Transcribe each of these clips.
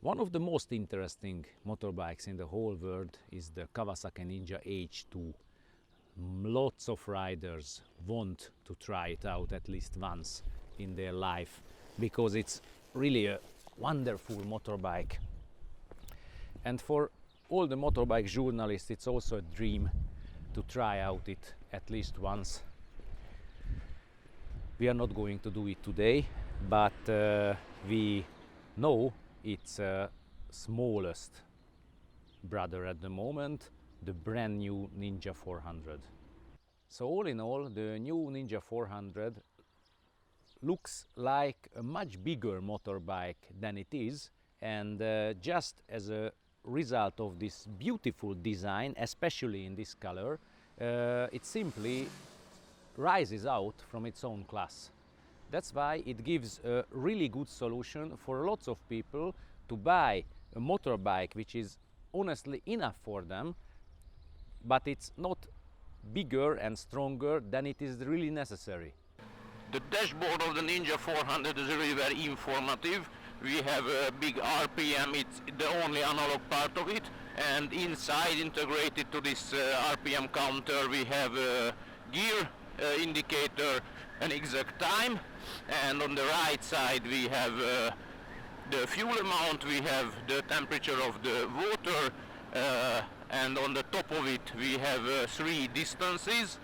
One of the most interesting motorbikes in the whole world is the Kawasaki Ninja H2. Lots of riders want to try it out at least once in their life because it's really a wonderful motorbike. And for all the motorbike journalists, it's also a dream to try out it at least once. We are not going to do it today, but we know its smallest brother at the moment, the brand new Ninja400. So all in all, the new Ninja400 looks like a much bigger motorbike than it is, and just as a result of this beautiful design, especially in this color, it simply rises out from its own class. That's why it gives a really good solution for lots of people to buy a motorbike which is honestly enough for them, but it's not bigger and stronger than it is really necessary. The dashboard of the Ninja400 is really very informative. We have a big RPM, it's the only analog part of it, and inside, integrated to this RPM counter, we have a gear indicator, an exact time, and on the right side we have the fuel amount, we have the temperature of the water, and on the top of it we have 3 distances,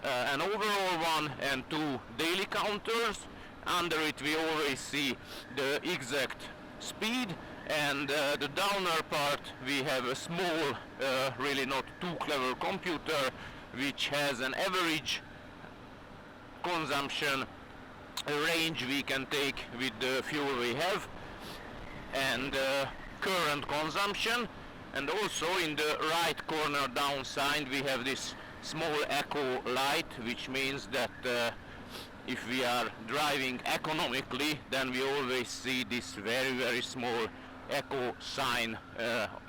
an overall one and 2 daily counters. Under it we always see the exact speed, and the downer part we have a small, really not too clever computer which has an average consumption range we can take with the fuel we have, and current consumption. And also in the right corner downside we have this small eco light, which means that if we are driving economically, then we always see this very small eco sign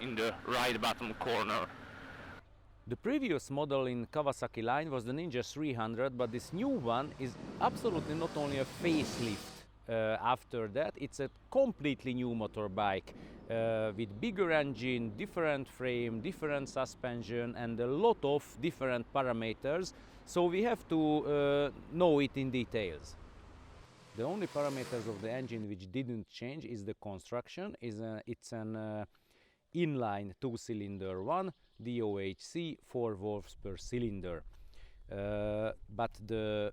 in the right bottom corner. The previous model in Kawasaki line was the Ninja400, but this new one is absolutely not only a facelift. After that, it's a completely new motorbike with bigger engine, different frame, different suspension, and a lot of different parameters. So we have to know it in details. The only parameters of the engine which didn't change is the construction. It's an inline 2-cylinder one, DOHC, 4 volts per cylinder. But the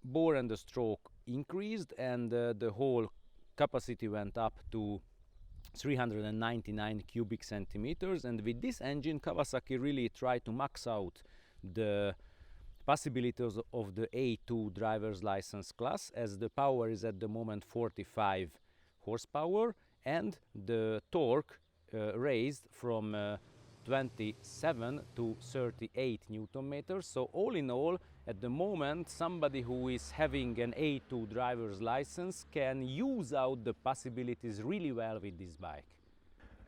bore and the stroke increased, and the whole capacity went up to 399 cubic centimeters. And with this engine, Kawasaki really tried to max out the possibilities of the A2 driver's license class, as the power is at the moment 45 horsepower and the torque raised from 27 to 38 Newton meters. So all in all, at the moment, somebody who is having an A2 driver's license can use out the possibilities really well with this bike.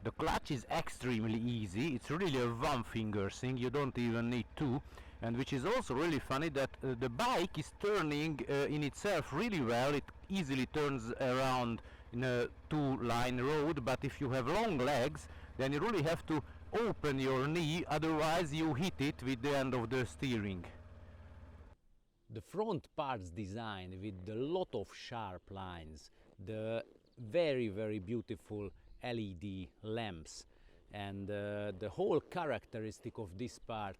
The clutch is extremely easy, it's really a one-finger thing, you don't even need 2. And which is also really funny, that the bike is turning in itself really well. It easily turns around in a 2-line road, but if you have long legs, then you really have to open your knee, otherwise you hit it with the end of the steering. The front parts design with a lot of sharp lines, the very beautiful LED lamps, and the whole characteristic of this part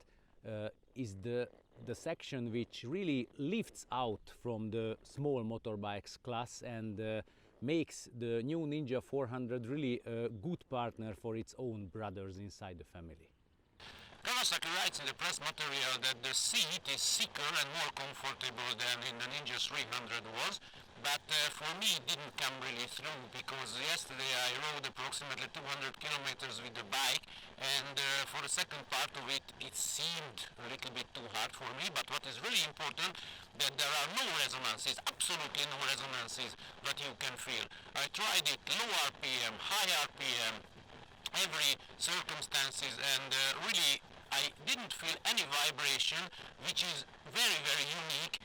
is the section which really lifts out from the small motorbikes class and makes the new Ninja400 really a good partner for its own brothers inside the family. Kawasaki writes in the press material that the seat is thicker and more comfortable than in the Ninja400 was, but for me it didn't come really through, because yesterday I rode approximately 200 kilometers with the bike, and for the second part of it, it seemed a little bit too hard for me. But what is really important, that there are no resonances, absolutely no resonances that you can feel. I tried it low RPM, high RPM, every circumstances, and really I didn't feel any vibration, which is very unique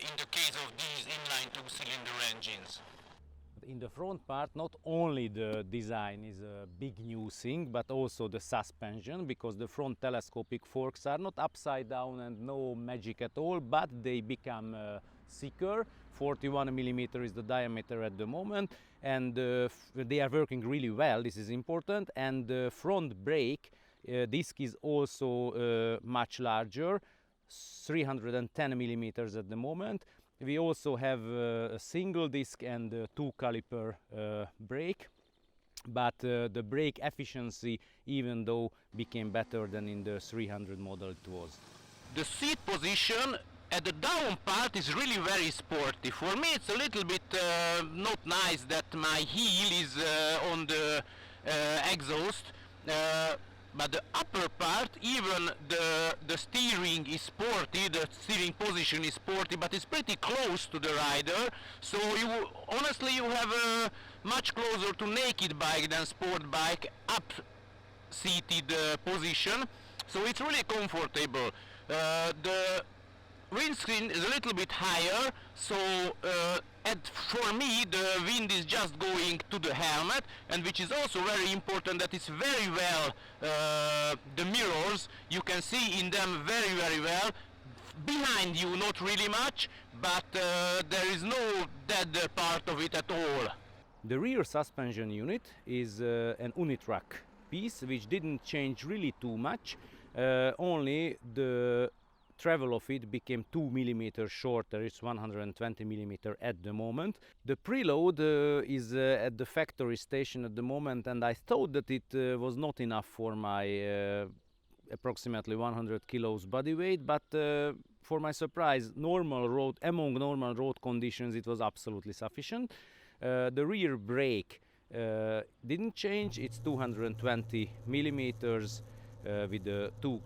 in the case of these inline 2-cylinder engines. in the front part, not only the design is a big new thing, but also the suspension, because the front telescopic forks are not upside down and no magic at all, but they become thicker. 41 millimeter is the diameter at the moment, and they are working really well. This is important. And the front brake disc is also much larger, 310 millimeters at the moment. We also have a single disc and a 2 caliper brake, but the brake efficiency, even though, became better than in the 300 model it was. The seat position at the down part is really very sporty. For me it's a little bit not nice that my heel is on the exhaust, but the upper part, even the steering is sporty, the steering position is sporty, but it's pretty close to the rider, so honestly you have a much closer to naked bike than sport bike up seated position, so it's really comfortable. The windscreen is a little bit higher, so for me the wind is just going to the helmet, and which is also very important that it's very well, the mirrors, you can see in them very well. Behind you not really much, but there is no dead part of it at all. The rear suspension unit is an unitrack piece, which didn't change really too much, only the travel of it became 2 millimeters shorter. It's 120 millimeter at the moment. The preload is at the factory station at the moment, and I thought that it was not enough for my approximately 100 kilos body weight, but for my surprise, among normal road conditions, it was absolutely sufficient. The rear brake didn't change. It's 220 millimeters with the 2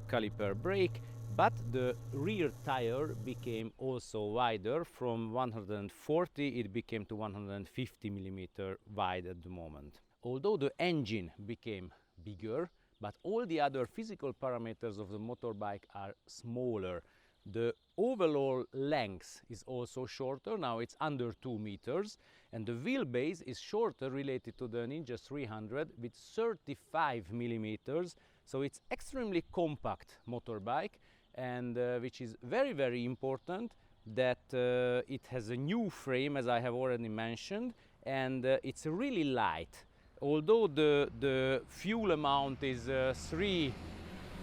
caliper brake, but the rear tire became also wider. From 140 it became to 150 millimeter wide at the moment. Although the engine became bigger, but all the other physical parameters of the motorbike are smaller. The overall length is also shorter. Now it's under 2 meters, and the wheelbase is shorter related to the Ninja400 with 35 millimeters. So it's extremely compact motorbike, and which is very important, that it has a new frame, as I have already mentioned, and it's really light. Although the fuel amount is 3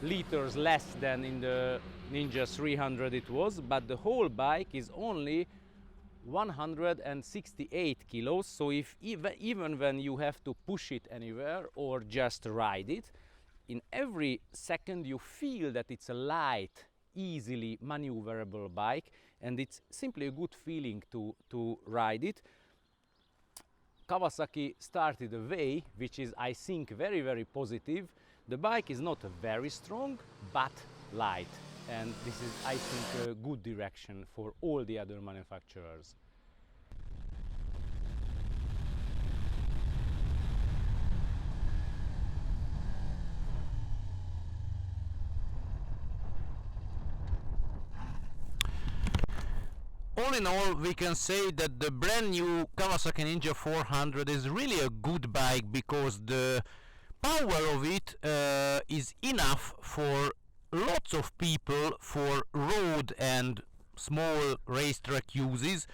liters less than in the Ninja400 it was, but the whole bike is only 168 kilos. So if even when you have to push it anywhere or just ride it, in every second you feel that it's a light, easily maneuverable bike, and it's simply a good feeling to ride it. Kawasaki started a way which is, I think, very positive. The bike is not very strong, but light, and this is, I think, a good direction for all the other manufacturers. All in all, we can say that the brand new Kawasaki Ninja400 is really a good bike, because the power of it is enough for lots of people for road and small racetrack uses.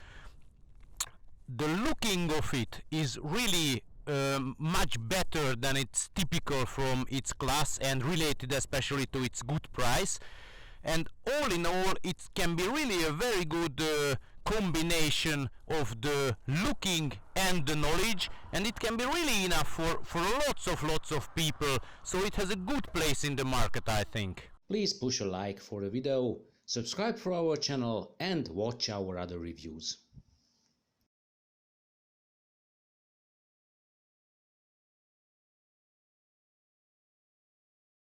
The looking of it is really much better than it's typical from its class, and related especially to its good price. And all in all, it can be really a very good combination of the looking and the knowledge, and it can be really enough for lots of people, so it has a good place in the market, I think. Please push a like for the video, subscribe for our channel, and watch our other reviews.